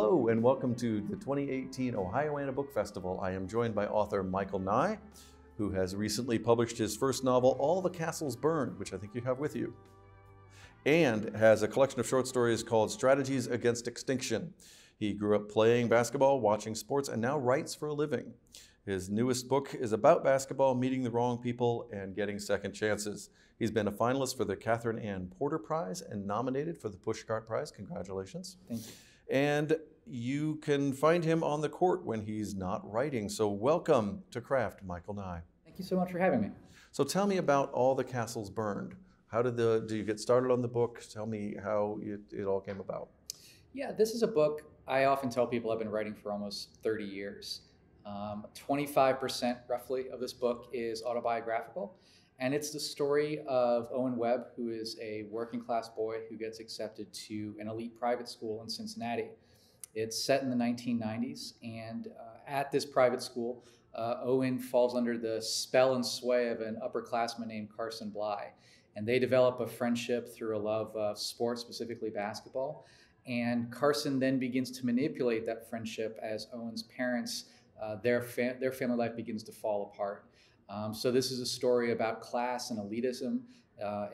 Hello and welcome to the 2018 Ohioana Book Festival. I am joined by author Michael Nye, who has recently published his first novel, All the Castles Burned, which I think you have with you, and has a collection of short stories called Strategies Against Extinction. He grew up playing basketball, watching sports, and now writes for a living. His newest book is about basketball, meeting the wrong people, and getting second chances. He's been a finalist for the Catherine Ann Porter Prize and nominated for the Pushcart Prize. Congratulations. Thank you. And you can find him on the court when he's not writing. So welcome to Craft, Michael Nye. Thank you so much for having me. So tell me about All the Castles Burned. How did do you get started on the book? Tell me how it all came about. Yeah, this is a book I often tell people I've been writing for almost 30 years. 25% roughly of this book is autobiographical, and it's the story of Owen Webb, who is a working class boy who gets accepted to an elite private school in Cincinnati. It's set in the 1990s, and at this private school, Owen falls under the spell and sway of an upperclassman named Carson Bly, and they develop a friendship through a love of sports, specifically basketball. And Carson then begins to manipulate that friendship as Owen's parents, their family life begins to fall apart. So this is a story about class and elitism.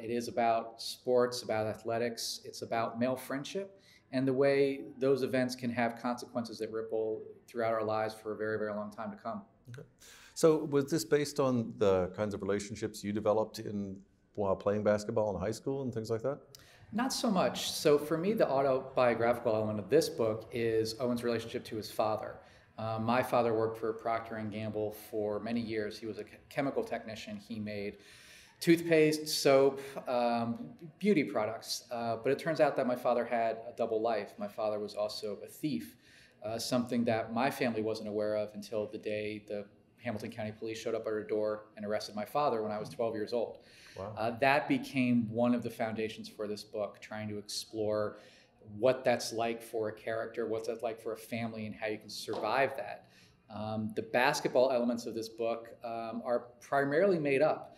It is about sports, about athletics. It's about male friendship and the way those events can have consequences that ripple throughout our lives for a very, very long time to come. Okay. So was this based on the kinds of relationships you developed while playing basketball in high school and things like that? Not so much. So for me, the autobiographical element of this book is Owen's relationship to his father. My father worked for Procter & Gamble for many years. He was a chemical technician. He made toothpaste, soap, beauty products. But it turns out that my father had a double life. My father was also a thief, something that my family wasn't aware of until the day the Hamilton County Police showed up at our door and arrested my father when I was 12 years old. Wow. That became one of the foundations for this book, trying to explore what that's like for a character, what's that like for a family, and how you can survive that. The basketball elements of this book are primarily made up.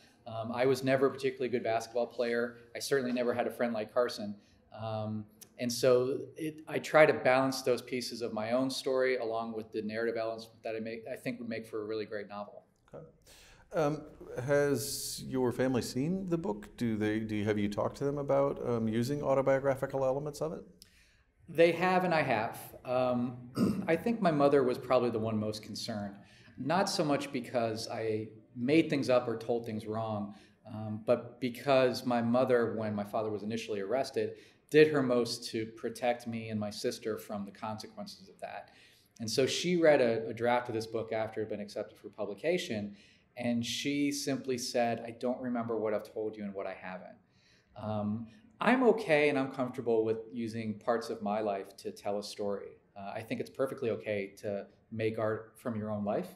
I was never a particularly good basketball player. I certainly never had a friend like Carson. And so I try to balance those pieces of my own story along with the narrative elements that I think would make for a really great novel. Okay. Has your family seen the book? Have you talked to them about using autobiographical elements of it? They have, and I have. I think my mother was probably the one most concerned, not so much because I made things up or told things wrong, but because my mother, when my father was initially arrested, did her most to protect me and my sister from the consequences of that. And so she read a draft of this book after it had been accepted for publication, and she simply said, "I don't remember what I've told you and what I haven't." I'm okay and I'm comfortable with using parts of my life to tell a story. I think it's perfectly okay to make art from your own life.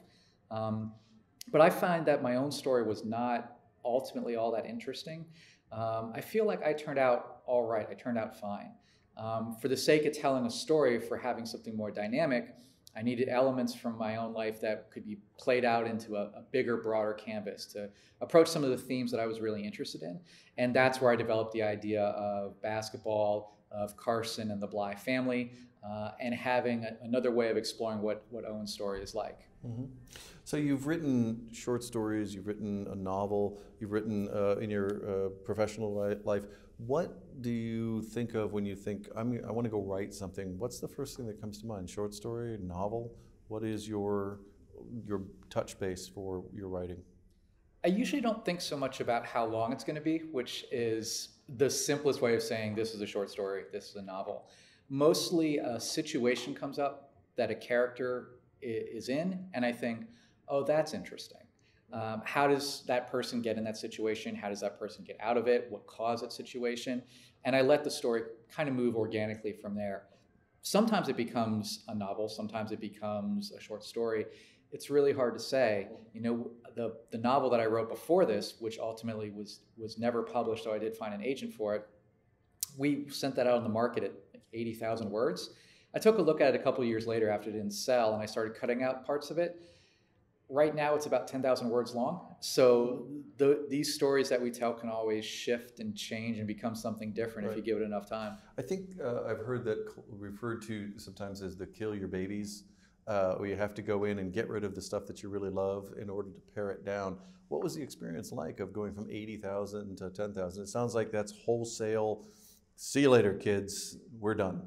But I find that my own story was not ultimately all that interesting. I feel like I turned out all right. I turned out fine. For the sake of telling a story, for having something more dynamic, I needed elements from my own life that could be played out into a bigger, broader canvas to approach some of the themes that I was really interested in. And that's where I developed the idea of basketball, of Carson and the Bly family, and having another way of exploring what Owen's story is like. Mm-hmm. So you've written short stories, you've written a novel, you've written in your professional life. What do you think of when you think, I want to go write something? What's the first thing that comes to mind? Short story, novel? What is your touch base for your writing? I usually don't think so much about how long it's going to be, which is the simplest way of saying this is a short story, this is a novel. Mostly a situation comes up that a character is in, and I think, oh, that's interesting. How does that person get in that situation? How does that person get out of it? What caused that situation? And I let the story kind of move organically from there. Sometimes it becomes a novel, sometimes it becomes a short story. It's really hard to say. You know, the novel that I wrote before this, which ultimately was never published, though I did find an agent for it, we sent that out on the market at 80,000 words. I took a look at it a couple of years later after it didn't sell, and I started cutting out parts of it. Right now it's about 10,000 words long. So these stories that we tell can always shift and change and become something different if you give it enough time. I think I've heard that referred to sometimes as the kill your babies, where you have to go in and get rid of the stuff that you really love in order to pare it down. What was the experience like of going from 80,000 to 10,000? It sounds like that's wholesale. See you later, kids. We're done.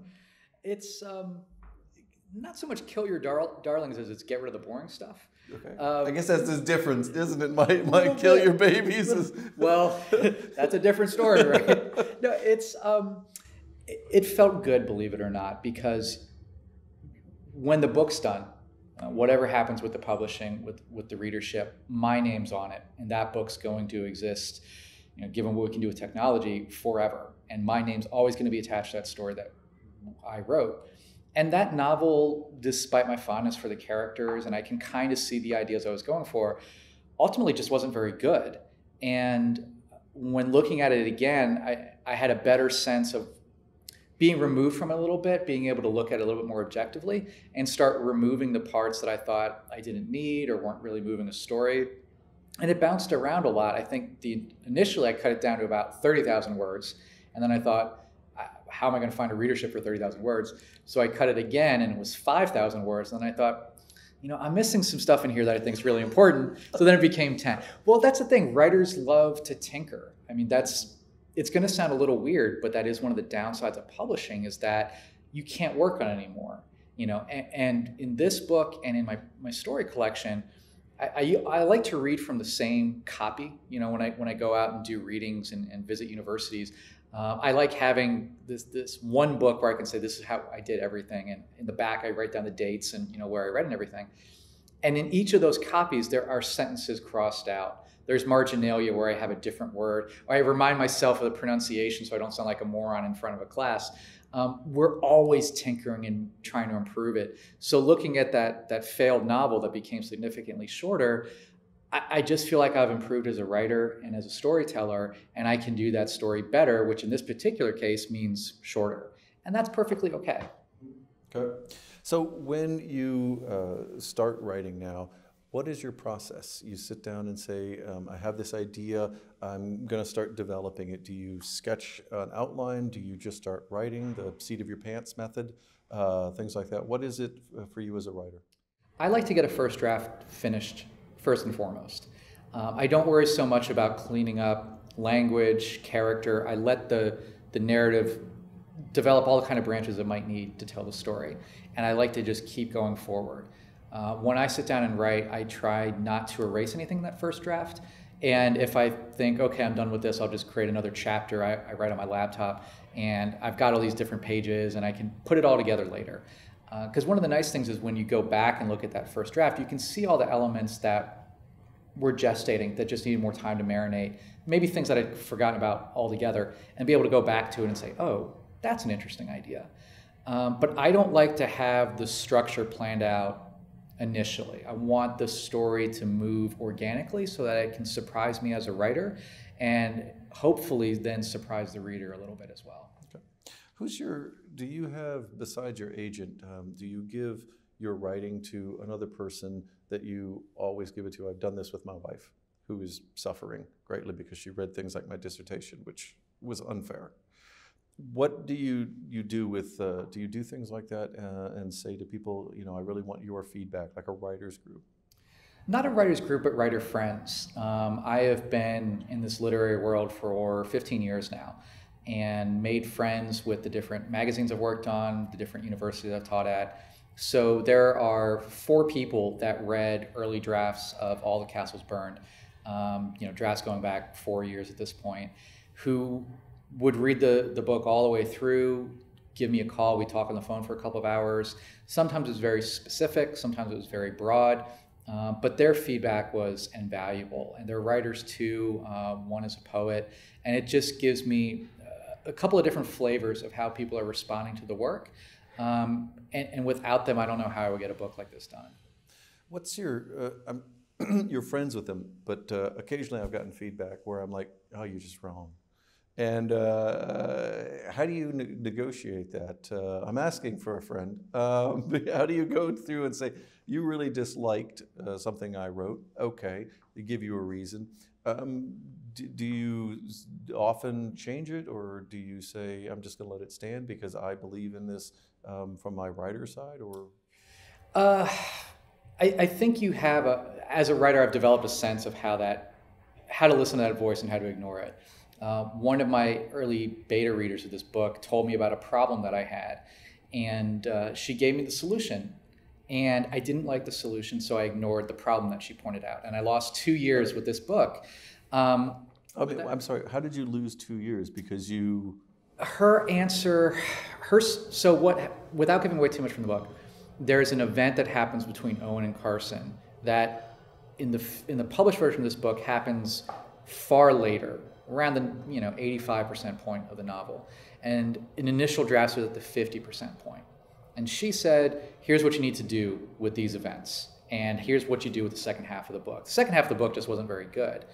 It's not so much kill your darlings as it's get rid of the boring stuff. Okay. I guess that's the difference, isn't it? My kill your babies is... Well, that's a different story, right? No, it felt good, believe it or not, because when the book's done, whatever happens with the publishing, with the readership, my name's on it, and that book's going to exist, given what we can do with technology, forever. And my name's always going to be attached to that story that I wrote. And that novel, despite my fondness for the characters, and I can kind of see the ideas I was going for, ultimately just wasn't very good. And when looking at it again, I had a better sense of being removed from it a little bit, being able to look at it a little bit more objectively, and start removing the parts that I thought I didn't need or weren't really moving the story. And it bounced around a lot. I think initially I cut it down to about 30,000 words, and then I thought, how am I going to find a readership for 30,000 words? So I cut it again, and it was 5,000 words. And then I thought, I'm missing some stuff in here that I think is really important. So then it became 10. Well, that's the thing. Writers love to tinker. I mean, it's going to sound a little weird, but that is one of the downsides of publishing, is that you can't work on it anymore. And in this book and in my story collection, I like to read from the same copy. When I go out and do readings and visit universities, I like having this one book where I can say, this is how I did everything. And in the back, I write down the dates and where I read and everything. And in each of those copies, there are sentences crossed out. There's marginalia where I have a different word. Or I remind myself of the pronunciation so I don't sound like a moron in front of a class. We're always tinkering and trying to improve it. So looking at that failed novel that became significantly shorter, I just feel like I've improved as a writer and as a storyteller, and I can do that story better, which in this particular case means shorter. And that's perfectly okay. Okay. So when you start writing now, what is your process? You sit down and say, I have this idea, I'm going to start developing it. Do you sketch an outline? Do you just start writing, the seat of your pants method, things like that? What is it for you as a writer? I like to get a first draft finished first and foremost. I don't worry so much about cleaning up language, character. I let the narrative develop all the kind of branches it might need to tell the story. And I like to just keep going forward. When I sit down and write, I try not to erase anything in that first draft. And if I think, okay, I'm done with this, I'll just create another chapter. I write on my laptop, and I've got all these different pages, and I can put it all together later. Because one of the nice things is when you go back and look at that first draft, you can see all the elements that were gestating, that just needed more time to marinate, maybe things that I'd forgotten about altogether, and be able to go back to it and say, oh, that's an interesting idea. But I don't like to have the structure planned out initially. I want the story to move organically so that it can surprise me as a writer, and hopefully then surprise the reader a little bit as well. Okay. Do you have, besides your agent, do you give your writing to another person that you always give it to? I've done this with my wife, who is suffering greatly because she read things like my dissertation, which was unfair. What do you do with, do you do things like that and say to people, I really want your feedback, like a writer's group? Not a writer's group, but writer friends. I have been in this literary world for 15 years now, and made friends with the different magazines I've worked on, the different universities I've taught at. So there are 4 people that read early drafts of All the Castles Burned, drafts going back 4 years at this point, who would read the book all the way through, give me a call, we talk on the phone for a couple of hours. Sometimes it was very specific, sometimes it was very broad, but their feedback was invaluable. And they're writers too, one is a poet, and it just gives me a couple of different flavors of how people are responding to the work. And without them, I don't know how I would get a book like this done. What's you're friends with them, but occasionally I've gotten feedback where I'm like, oh, you're just wrong. And how do you negotiate that? I'm asking for a friend. How do you go through and say, you really disliked something I wrote? Okay, they give you a reason. Do you often change it, or do you say, I'm just going to let it stand because I believe in this from my writer's side? Or I think you have as a writer, I've developed a sense of how to listen to that voice and how to ignore it. One of my early beta readers of this book told me about a problem that I had, and she gave me the solution. And I didn't like the solution, so I ignored the problem that she pointed out. And I lost 2 years with this book. I'm sorry, how did you lose 2 years? Because you... Her answer, without giving away too much from the book, there's an event that happens between Owen and Carson that in the published version of this book happens far later, around the 85% point of the novel. And an initial draft was at the 50% point. And she said, here's what you need to do with these events. And here's what you do with the second half of the book. The second half of the book just wasn't very good,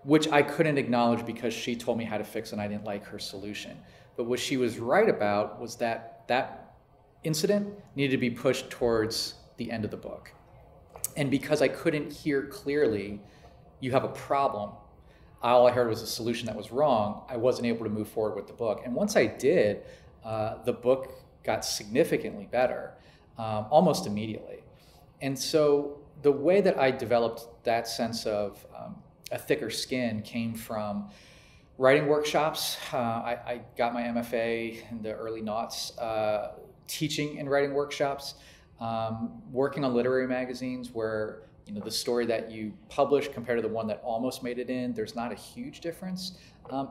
which I couldn't acknowledge because she told me how to fix it and I didn't like her solution. But what she was right about was that incident needed to be pushed towards the end of the book. And because I couldn't hear clearly, you have a problem, all I heard was a solution that was wrong, I wasn't able to move forward with the book. And once I did, the book got significantly better, almost immediately. And so the way that I developed that sense of a thicker skin came from writing workshops. I got my MFA in the early noughts, teaching and writing workshops, working on literary magazines where the story that you publish compared to the one that almost made it in, there's not a huge difference.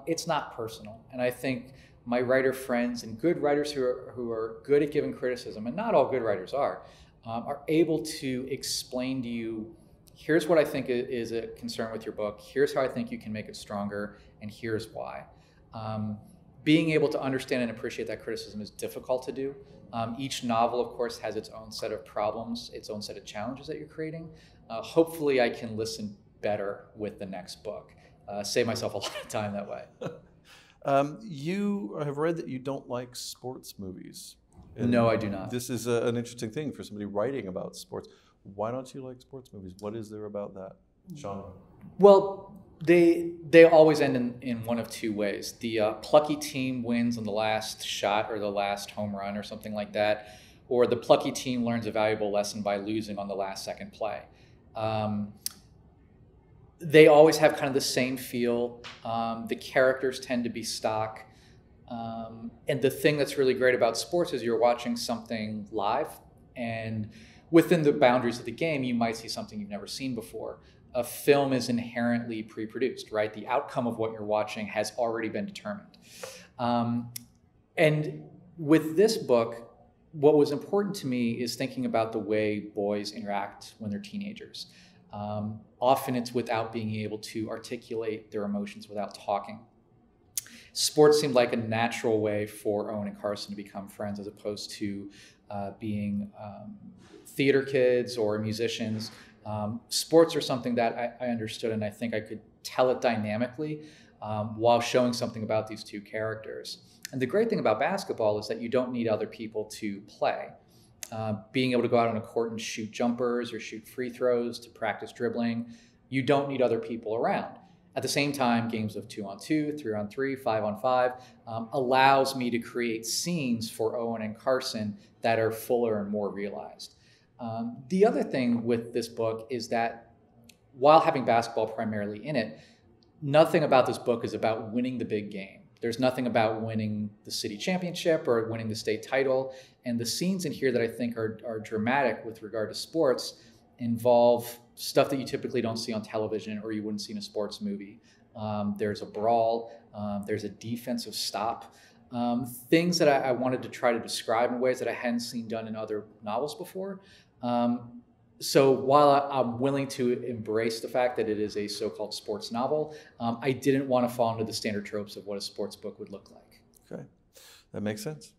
It's not personal. And I think my writer friends and good writers who are good at giving criticism, and not all good writers are able to explain to you, here's what I think is a concern with your book, here's how I think you can make it stronger, and here's why. Being able to understand and appreciate that criticism is difficult to do. Each novel, of course, has its own set of problems, its own set of challenges that you're creating. Hopefully I can listen better with the next book. Save myself a lot of time that way. You have read that you don't like sports movies. No, I do not. This is an interesting thing for somebody writing about sports. Why don't you like sports movies? What is there about that genre? Well, they always end in one of two ways. The plucky team wins on the last shot or the last home run or something like that, or the plucky team learns a valuable lesson by losing on the last second play. They always have kind of the same feel. The characters tend to be stock. And the thing that's really great about sports is you're watching something live, and within the boundaries of the game, you might see something you've never seen before. A film is inherently pre-produced, right? The outcome of what you're watching has already been determined. And with this book, what was important to me is thinking about the way boys interact when they're teenagers. Often it's without being able to articulate their emotions without talking. Sports seemed like a natural way for Owen and Carson to become friends as opposed to being theater kids or musicians. Sports are something that I understood, and I think I could tell it dynamically while showing something about these two characters. And the great thing about basketball is that you don't need other people to play. Being able to go out on a court and shoot jumpers or shoot free throws to practice dribbling, you don't need other people around. At the same time, games of 2-on-2, 3-on-3, 5-on-5 allows me to create scenes for Owen and Carson that are fuller and more realized. The other thing with this book is that while having basketball primarily in it, nothing about this book is about winning the big game. There's nothing about winning the city championship or winning the state title. And the scenes in here that I think are dramatic with regard to sports involve stuff that you typically don't see on television or you wouldn't see in a sports movie. There's a brawl, there's a defensive stop, things that I wanted to try to describe in ways that I hadn't seen done in other novels before. So while I'm willing to embrace the fact that it is a so-called sports novel, I didn't want to fall into the standard tropes of what a sports book would look like. Okay, that makes sense.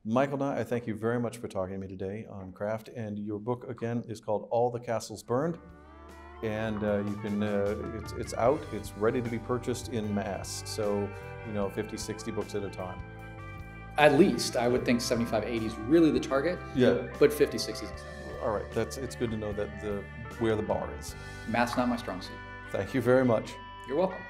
Michael Nye, I thank you very much for talking to me today on craft. And your book, again, is called All the Castles Burned. and you can, it's out, it's ready to be purchased in mass. So, 50, 60 books at a time. At least, I would think 75, 80 is really the target. Yeah. But 50, 60 is acceptable. All right, it's good to know that where the bar is. Math's not my strong suit. Thank you very much. You're welcome.